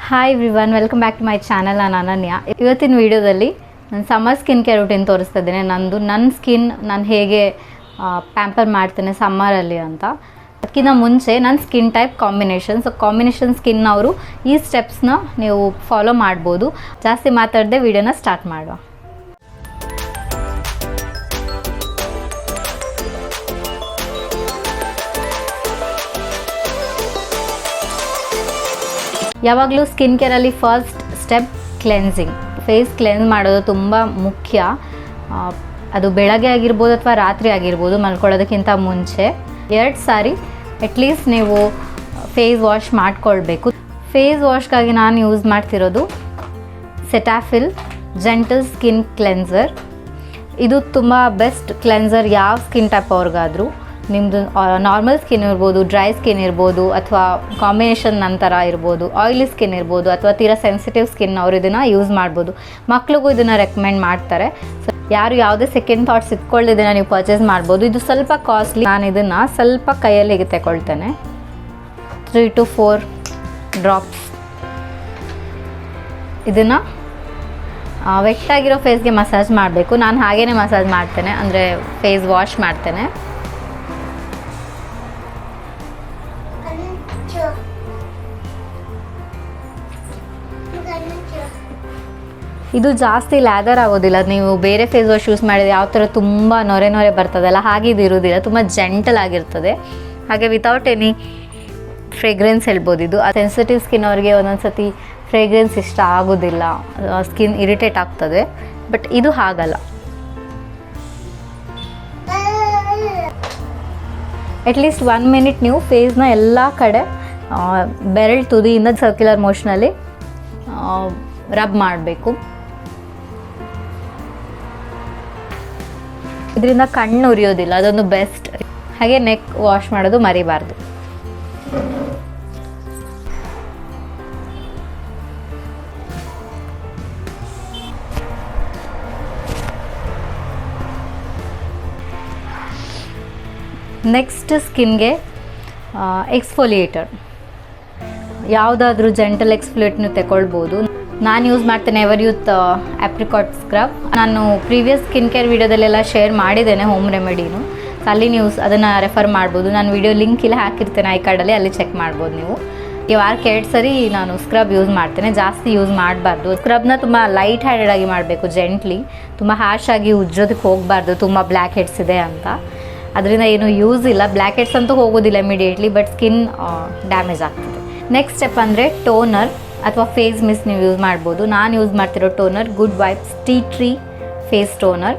Hi everyone, welcome back to my channel. ನಾನು ಅನನ್ಯ. ಇವತ್ತಿನ ವಿಡಿಯೋದಲ್ಲಿ ನಾನು ಸಮ್ಮರ್ ಸ್ಕಿನ್ ಕೇರ್ ರೂಟೀನ್ ತೋರಿಸ್ತಾ ಇದ್ದೇನೆ. ನನ್ನ ಸ್ಕಿನ್ ನಾನು ಹೇಗೆ ಪ್ಯಾಂಪರ್ ಮಾಡ್ತೇನೆ ಸಮ್ಮರಲ್ಲಿ ಅಂತ. ಅದಕ್ಕಿಂತ ಮುಂಚೆ ನನ್ನ ಸ್ಕಿನ್ ಟೈಪ್ ಕಾಂಬಿನೇಷನ್ ಸ್ಕಿನ್ ಅವರು ಈ ಸ್ಟೆಪ್ಸ್ನ ನೀವು ಫಾಲೋ ಮಾಡ್ಬೋದು. ಜಾಸ್ತಿ ಮಾತಾಡದೆ ವಿಡಿಯೋನ ಸ್ಟಾರ್ಟ್ ಮಾಡುವ. ಯಾವಾಗಲೂ ಸ್ಕಿನ್ ಕೇರಲ್ಲಿ first step cleansing. Face cleanse ಮಾಡೋದು ತುಂಬ ಮುಖ್ಯ. ಅದು ಬೆಳಗ್ಗೆ ಆಗಿರ್ಬೋದು ಅಥವಾ ರಾತ್ರಿ ಆಗಿರ್ಬೋದು, ಮಲ್ಕೊಳ್ಳೋದಕ್ಕಿಂತ ಮುಂಚೆ 2 ಸಾರಿ ಅಟ್ಲೀಸ್ಟ್ ನೀವು ಫೇಸ್ ವಾಶ್ ಮಾಡಿಕೊಳ್ಬೇಕು. ಫೇಸ್ ವಾಶ್ಗಾಗಿ ನಾನು ಯೂಸ್ ಮಾಡ್ತಿರೋದು ಸೆಟಾಫಿಲ್ ಜೆಂಟಲ್ ಸ್ಕಿನ್ ಕ್ಲೆನ್ಸರ್. ಇದು ತುಂಬ ಬೆಸ್ಟ್ ಕ್ಲೆನ್ಸರ್ ಯಾವ ಸ್ಕಿನ್ ಟೈಪ್ ಅವ್ರಿಗಾದರೂ. ನಿಮ್ಮದು ನಾರ್ಮಲ್ ಸ್ಕಿನ್ ಇರ್ಬೋದು, ಡ್ರೈ ಸ್ಕಿನ್ ಇರ್ಬೋದು, ಅಥವಾ ಕಾಂಬಿನೇಷನ್ ನಂತರ ಇರ್ಬೋದು, ಆಯಿಲಿ ಸ್ಕಿನ್ ಇರ್ಬೋದು, ಅಥವಾ ತೀರಾ ಸೆನ್ಸಿಟಿವ್ ಸ್ಕಿನ್ ಅವರು ಇದನ್ನು ಯೂಸ್ ಮಾಡ್ಬೋದು. ಮಕ್ಳಿಗೂ ಇದನ್ನು ರೆಕಮೆಂಡ್ ಮಾಡ್ತಾರೆ. ಸೊ ಯಾರು ಯಾವುದೇ ಸೆಕೆಂಡ್ ಥಾಟ್ಸ್ ಇಟ್ಕೊಳ್ಳೋದನ್ನು ನೀವು ಪರ್ಚೇಸ್ ಮಾಡ್ಬೋದು. ಇದು ಸ್ವಲ್ಪ ಕಾಸ್ಟ್ಲಿ. ನಾನು ಇದನ್ನು ಸ್ವಲ್ಪ ಕೈಯಲ್ಲಿ ಹೀಗೆ ತಗೊಳ್ತೇನೆ. 3 to 4 ಡ್ರಾಪ್ಸ್. ಇದನ್ನು ವೆಟ್ಟಾಗಿರೋ ಫೇಸ್ಗೆ ಮಸಾಜ್ ಮಾಡಬೇಕು. ನಾನು ಹಾಗೇ ಮಸಾಜ್ ಮಾಡ್ತೇನೆ, ಅಂದರೆ ಫೇಸ್ ವಾಶ್ ಮಾಡ್ತೇನೆ. ಇದು ಜಾಸ್ತಿ ಲ್ಯಾದರ್ ಆಗೋದಿಲ್ಲ. ನೀವು ಬೇರೆ ಫೇಸ್ ವಾಶ್ ಯೂಸ್ ಮಾಡಿದರೆ ಯಾವ ಥರ ತುಂಬ ನೊರೆ ಬರ್ತದಲ್ಲ, ಹಾಗೆ ಇದು ಇರೋದಿಲ್ಲ. ತುಂಬ ಜೆಂಟಲ್ ಆಗಿರ್ತದೆ. ಹಾಗೆ ವಿತೌಟ್ ಎನಿ ಫ್ರೇಗ್ರೆನ್ಸ್ ಹೇಳ್ಬೋದು. ಇದು ಸೆನ್ಸಿಟಿವ್ ಸ್ಕಿನ್ ಅವ್ರಿಗೆ ಒಂದೊಂದು ಸತಿ ಫ್ರೇಗ್ರೆನ್ಸ್ ಇಷ್ಟ ಆಗೋದಿಲ್ಲ, ಸ್ಕಿನ್ ಇರಿಟೇಟ್ ಆಗ್ತದೆ. ಬಟ್ ಇದು ಹಾಗಲ್ಲ. ಅಟ್ಲೀಸ್ಟ್ 1 ಮಿನಿಟ್ ನೀವು ಫೇಸ್ನ ಎಲ್ಲ ಕಡೆ ಬೆರಳು ತುದಿಯಿಂದ ಸರ್ಕ್ಯುಲರ್ ಮೋಷನಲ್ಲಿ ರಬ್ ಮಾಡಬೇಕು. ಇದರಿಂದ ಕಣ್ಣು ಉರಿಯೋದಿಲ್ಲ, ಅದೊಂದು ಬೆಸ್ಟ್. ಹಾಗೆ ನೆಕ್ ವಾಶ್ ಮಾಡೋದು ಮರಿಬಾರ್ದು. ನೆಕ್ಸ್ಟ್ ಸ್ಕಿನ್ಗೆ ಎಕ್ಸ್ಫೋಲಿಯೇಟರ್. ಯಾವುದಾದ್ರೂ ಜೆಂಟಲ್ ಎಕ್ಸ್ಫೋಲಿಯೇಟ್ನು ತಗೊಳ್ಬೋದು. ನಾನು ಯೂಸ್ ಮಾಡ್ತೇನೆ ಎವರ್ ಯೂತ್ ಆಪ್ರಿಕಾಟ್ ಸ್ಕ್ರಬ್. ನಾನು ಪ್ರೀವಿಯಸ್ ಸ್ಕಿನ್ ಕೇರ್ ವಿಡಿಯೋದಲ್ಲೆಲ್ಲ ಶೇರ್ ಮಾಡಿದ್ದೇನೆ ಹೋಮ್ ರೆಮಿಡಿನು. ಅಲ್ಲಿ ನೀವು ಅದನ್ನು ರೆಫರ್ ಮಾಡ್ಬೋದು. ನಾನು ವಿಡಿಯೋ ಲಿಂಕ್ ಇಲ್ಲಿ ಹಾಕಿರ್ತೇನೆ ಐ ಕಾರ್ಡಲ್ಲಿ, ಅಲ್ಲಿ ಚೆಕ್ ಮಾಡ್ಬೋದು ನೀವು. ವಾರಕ್ಕೆ 2 ಸರಿ ನಾನು ಸ್ಕ್ರಬ್ ಯೂಸ್ ಮಾಡ್ತೇನೆ. ಜಾಸ್ತಿ ಯೂಸ್ ಮಾಡಬಾರ್ದು. ಸ್ಕ್ರಬ್ನ ತುಂಬ ಲೈಟ್ ಹ್ಯಾಂಡೆಡ್ ಆಗಿ ಮಾಡಬೇಕು, ಜೆಂಟ್ಲಿ. ತುಂಬ ಹ್ಯಾಶ್ ಆಗಿ ಉಜ್ಜೋದಕ್ಕೆ ಹೋಗಬಾರ್ದು, ತುಂಬ ಬ್ಲ್ಯಾಕ್ ಹೆಡ್ಸ್ ಇದೆ ಅಂತ. ಅದರಿಂದ ಏನು ಯೂಸ್ ಇಲ್ಲ. ಬ್ಲ್ಯಾಕ್ ಹೆಡ್ಸ್ ಅಂತೂ ಹೋಗೋದಿಲ್ಲ ಇಮಿಡಿಯೇಟ್ಲಿ, ಬಟ್ ಸ್ಕಿನ್ ಡ್ಯಾಮೇಜ್ ಆಗ್ತದೆ. ನೆಕ್ಸ್ಟ್ ಸ್ಟೆಪ್ ಅಂದರೆ ಟೋನರ್ ಅಥವಾ ಫೇಸ್ ಮಿಸ್ಟ್ ನೀವು ಯೂಸ್ ಮಾಡ್ಬೋದು. ನಾನು ಯೂಸ್ ಮಾಡ್ತಿರೋ toner good vibes tea tree face toner.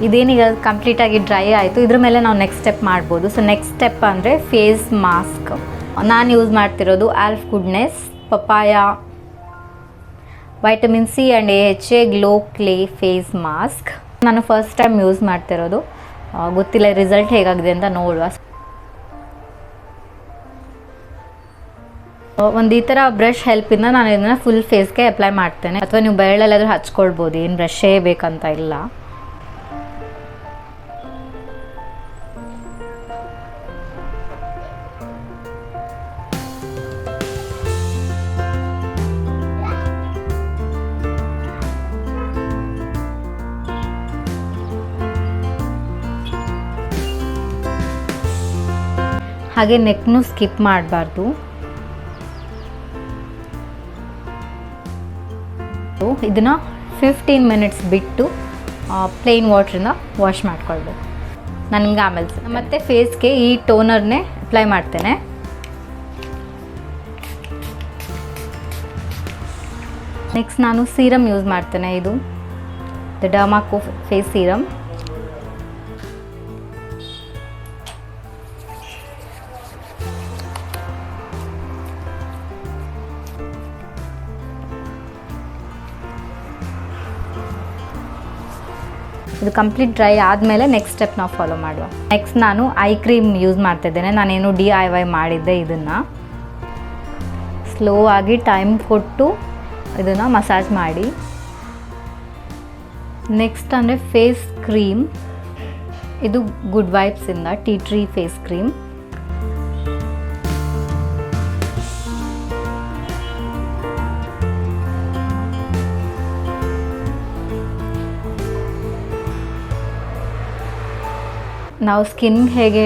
ಇದೇನೀಗ ಕಂಪ್ಲೀಟಾಗಿ ಡ್ರೈ ಆಯಿತು. ಇದ್ರ ಮೇಲೆ ನಾವು ನೆಕ್ಸ್ಟ್ ಸ್ಟೆಪ್ ಮಾಡ್ಬೋದು. ಸೊ ನೆಕ್ಸ್ಟ್ ಸ್ಟೆಪ್ ಅಂದರೆ ಫೇಸ್ ಮಾಸ್ಕ್. ನಾನು ಯೂಸ್ ಮಾಡ್ತಿರೋದು Alps goodness papaya vitamin C and AHA glow clay face mask. ನಾನು ಫಸ್ಟ್ ಟೈಮ್ ಯೂಸ್ ಮಾಡ್ತಿರೋದು. ಗೊತ್ತಿಲ್ಲ ರಿಸಲ್ಟ್ ಹೇಗಾಗಿದೆ ಅಂತ ನೋಡುವ. ಒಂದು ಈ ಥರ ಬ್ರಷ್ ಹೆಲ್ಪಿಂದ ನಾನು ಇದನ್ನು ಫುಲ್ ಫೇಸ್ಗೆ ಅಪ್ಲೈ ಮಾಡ್ತೇನೆ. ಅಥವಾ ನೀವು ಬೆರಳಲ್ಲಾದರೂ ಹಚ್ಕೊಳ್ಬೋದು, ಏನು ಬ್ರಷೇ ಬೇಕಂತ ಇಲ್ಲ. ಹಾಗೆ ನೆಕ್ನು ಸ್ಕಿಪ್ ಮಾಡಬಾರ್ದು. ಇದನ್ನು 15 ಮಿನಿಟ್ಸ್ ಬಿಟ್ಟು ಪ್ಲೇನ್ ವಾಟ್ರಿಂದ ವಾಶ್ ಮಾಡ್ಕೊಳ್ಬೇಕು. ನಾನು ನಿಮ್ಗೆ ಆಮೇಲೆ ಮತ್ತೆ ಫೇಸ್ಗೆ ಈ ಟೋನರ್ನೇ ಅಪ್ಲೈ ಮಾಡ್ತೇನೆ. ನೆಕ್ಸ್ಟ್ ನಾನು ಸೀರಮ್ ಯೂಸ್ ಮಾಡ್ತೇನೆ. ಇದು ದ ಡರ್ಮಾಕೋ ಫೇಸ್ ಸೀರಮ್. ಇದು ಕಂಪ್ಲೀಟ್ ಡ್ರೈ ಆದಮೇಲೆ ನೆಕ್ಸ್ಟ್ ಸ್ಟೆಪ್ ನಾವು ಫಾಲೋ ಮಾಡುವ. ನೆಕ್ಸ್ಟ್ ನಾನು ಐ ಕ್ರೀಮ್ ಯೂಸ್ ಮಾಡ್ತಿದ್ದೇನೆ. ನಾನೇನು DIY ಮಾಡಿದ್ದೆ. ಇದನ್ನು ಸ್ಲೋ ಆಗಿ ಟೈಮ್ ಕೊಟ್ಟು ಇದನ್ನು ಮಸಾಜ್ ಮಾಡಿ. ನೆಕ್ಸ್ಟ್ ಅಂದರೆ ಫೇಸ್ ಕ್ರೀಮ್. ಇದು ಗುಡ್ ವೈಬ್ಸಿಂದ ಟೀ ಟ್ರೀ ಫೇಸ್ ಕ್ರೀಮ್. ನಾವು ಸ್ಕಿನ್ ಹೇಗೆ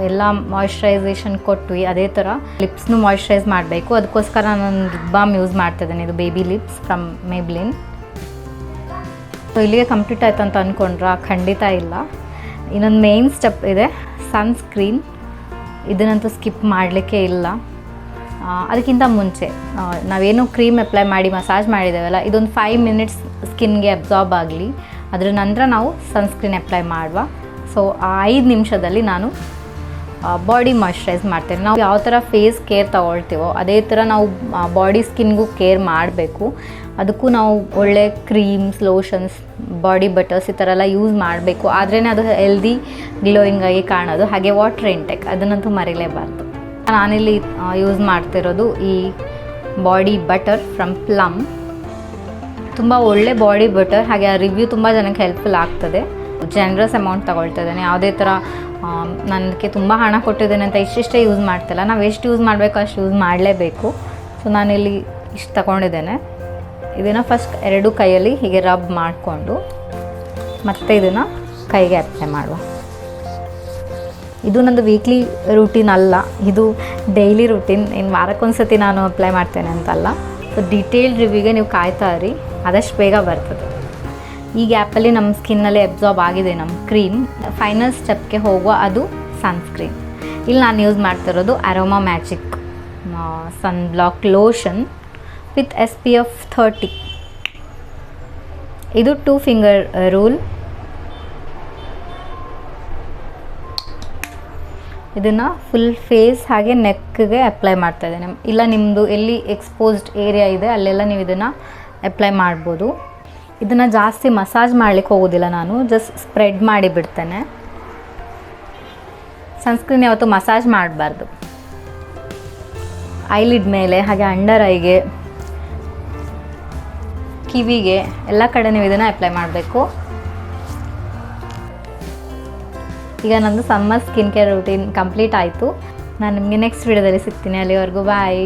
ಎಲ್ಲ ಮಾಯ್ಶ್ಚರೈಸೇಷನ್ ಕೊಟ್ವಿ ಅದೇ ಥರ ಲಿಪ್ಸ್ನು ಮಾಯ್ಶ್ಚರೈಸ್ ಮಾಡಬೇಕು. ಅದಕ್ಕೋಸ್ಕರ ನಾನು ಲಿಪ್ ಬಾಮ್ ಯೂಸ್ ಮಾಡ್ತಿದ್ದೇನೆ. ಇದು baby lips from Maybelline. So ಇಲ್ಲಿಗೆ ಕಂಪ್ಲೀಟ್ ಆಯ್ತು ಅಂತ ಅಂದ್ಕೊಂಡ್ರೆ ಖಂಡಿತ ಇಲ್ಲ. ಇನ್ನೊಂದು ಮೇನ್ ಸ್ಟೆಪ್ ಇದೆ, ಸನ್ಸ್ಕ್ರೀನ್. ಇದನ್ನಂತೂ ಸ್ಕಿಪ್ ಮಾಡಲಿಕ್ಕೆ ಇಲ್ಲ. ಅದಕ್ಕಿಂತ ಮುಂಚೆ ನಾವೇನು ಕ್ರೀಮ್ ಅಪ್ಲೈ ಮಾಡಿ ಮಸಾಜ್ ಮಾಡಿದ್ದೇವಲ್ಲ, ಇದೊಂದು 5 ಮಿನಿಟ್ಸ್ ಸ್ಕಿನ್ಗೆ ಅಬ್ಸಾರ್ಬ್ ಆಗಲಿ. ಅದರ ನಂತರ ನಾವು ಸನ್ಸ್ಕ್ರೀನ್ ಅಪ್ಲೈ ಮಾಡುವ. ಸೊ ಆ 5 ನಿಮಿಷದಲ್ಲಿ ನಾನು ಬಾಡಿ ಮಾಯ್ಶ್ಚರೈಸ್ ಮಾಡ್ತೇನೆ. ನಾವು ಯಾವ ಥರ ಫೇಸ್ ಕೇರ್ ತಗೊಳ್ತೀವೋ ಅದೇ ಥರ ನಾವು ಬಾಡಿ ಸ್ಕಿನ್ಗೂ ಕೇರ್ ಮಾಡಬೇಕು. ಅದಕ್ಕೂ ನಾವು ಒಳ್ಳೆ ಕ್ರೀಮ್ಸ್, ಲೋಷನ್ಸ್, ಬಾಡಿ ಬಟರ್ಸ್ ಈ ಥರ ಎಲ್ಲ ಯೂಸ್ ಮಾಡಬೇಕು. ಆದ್ರೇ ಅದು ಹೆಲ್ದಿ ಗ್ಲೋಯಿಂಗ್ ಆಗಿ ಕಾಣೋದು. ಹಾಗೆ ವಾಟರ್ ಇಂಟೆಕ್ ಅದನ್ನಂತೂ ಮರಿಲೇಬಾರ್ದು. ನಾನಿಲ್ಲಿ ಯೂಸ್ ಮಾಡ್ತಿರೋದು ಈ ಬಾಡಿ ಬಟರ್ ಫ್ರಮ್ ಪ್ಲಮ್. ತುಂಬ ಒಳ್ಳೆ ಬಾಡಿ ಬಟರ್. ಹಾಗೆ ಆ ರಿವ್ಯೂ ತುಂಬ ಜನಕ್ಕೆ ಹೆಲ್ಪ್ಫುಲ್ ಆಗ್ತದೆ. ಜನರಸ್ ಅಮೌಂಟ್ ತಗೊಳ್ತಾ ಇದ್ದೇನೆ. ಯಾವುದೇ ಥರ ನನಗೆ ತುಂಬ ಹಣ ಕೊಟ್ಟಿದ್ದೇನೆ ಅಂತ ಇಷ್ಟಿಷ್ಟೇ ಯೂಸ್ ಮಾಡ್ತಿಲ್ಲ. ನಾವು ಎಷ್ಟು ಯೂಸ್ ಮಾಡಬೇಕು ಅಷ್ಟು ಯೂಸ್ ಮಾಡಲೇಬೇಕು. ಸೊ ನಾನಿಲ್ಲಿ ಇಷ್ಟು ತಗೊಂಡಿದ್ದೇನೆ. ಇದನ್ನು ಫಸ್ಟ್ 2 ಕೈಯಲ್ಲಿ ಹೀಗೆ ರಬ್ ಮಾಡಿಕೊಂಡು ಮತ್ತೆ ಇದನ್ನು ಕೈಗೆ ಅಪ್ಲೈ ಮಾಡುವ. ಇದು ನಂದು ವೀಕ್ಲಿ ರೂಟೀನ್ ಅಲ್ಲ, ಇದು ಡೈಲಿ ರೂಟೀನ್. ಇನ್ನು ವಾರಕ್ಕೊಂದ್ಸತಿ ನಾನು ಅಪ್ಲೈ ಮಾಡ್ತೇನೆ ಅಂತಲ್ಲ. ಸೊ ಡೀಟೇಲ್ಡ್ ರಿವ್ಯೂಗೆ ನೀವು ಕಾಯ್ತಾ ಇರಿ, ಆದಷ್ಟು ಬೇಗ ಬರ್ತದೆ. ಈ ಗ್ಯಾಪಲ್ಲಿ ನಮ್ಮ ಸ್ಕಿನ್ನಲ್ಲಿ ಅಬ್ಸಾರ್ಬ್ ಆಗಿದೆ ನಮ್ಮ ಕ್ರೀಮ್. ಫೈನಲ್ ಸ್ಟೆಪ್ಗೆ ಹೋಗುವ, ಅದು ಸನ್ಸ್ಕ್ರೀನ್. ಇಲ್ಲಿ ನಾನು ಯೂಸ್ ಮಾಡ್ತಿರೋದು Aroma Magic sun block lotion with SPF 30. ಇದು 2 ಫಿಂಗರ್ ರೂಲ್. ಇದನ್ನು ಫುಲ್ ಫೇಸ್ ಹಾಗೆ ನೆಕ್ಗೆ ಅಪ್ಲೈ ಮಾಡ್ತಾ ಇದ್ದೇನೆ. ಇಲ್ಲ ನಿಮ್ಮದು ಎಲ್ಲಿ ಎಕ್ಸ್ಪೋಸ್ಡ್ ಏರಿಯಾ ಇದೆ ಅಲ್ಲೆಲ್ಲ ನೀವು ಇದನ್ನು ಅಪ್ಲೈ ಮಾಡ್ಬೋದು. ಇದನ್ನು ಜಾಸ್ತಿ ಮಸಾಜ್ ಮಾಡಲಿಕ್ಕೆ ಹೋಗೋದಿಲ್ಲ ನಾನು, ಜಸ್ಟ್ ಸ್ಪ್ರೆಡ್ ಮಾಡಿ ಬಿಡ್ತೇನೆ. ಸನ್ಸ್ಕ್ರೀನ್ ಯಾವತ್ತೂ ಮಸಾಜ್ ಮಾಡಬಾರ್ದು. ಐಲಿಡ್ ಮೇಲೆ, ಹಾಗೆ ಅಂಡರ್ ಐಗೆ, ಕಿವಿಗೆ ಎಲ್ಲ ಕಡೆ ನೀವು ಇದನ್ನು ಅಪ್ಲೈ ಮಾಡಬೇಕು. ಈಗ ನಂದು summer skin care routine complete ಆಯಿತು. ನಾನು ನಿಮಗೆ ನೆಕ್ಸ್ಟ್ ವಿಡಿಯೋದಲ್ಲಿ ಸಿಗ್ತೀನಿ. ಅಲ್ಲಿವರೆಗೂ ಬಾಯ್.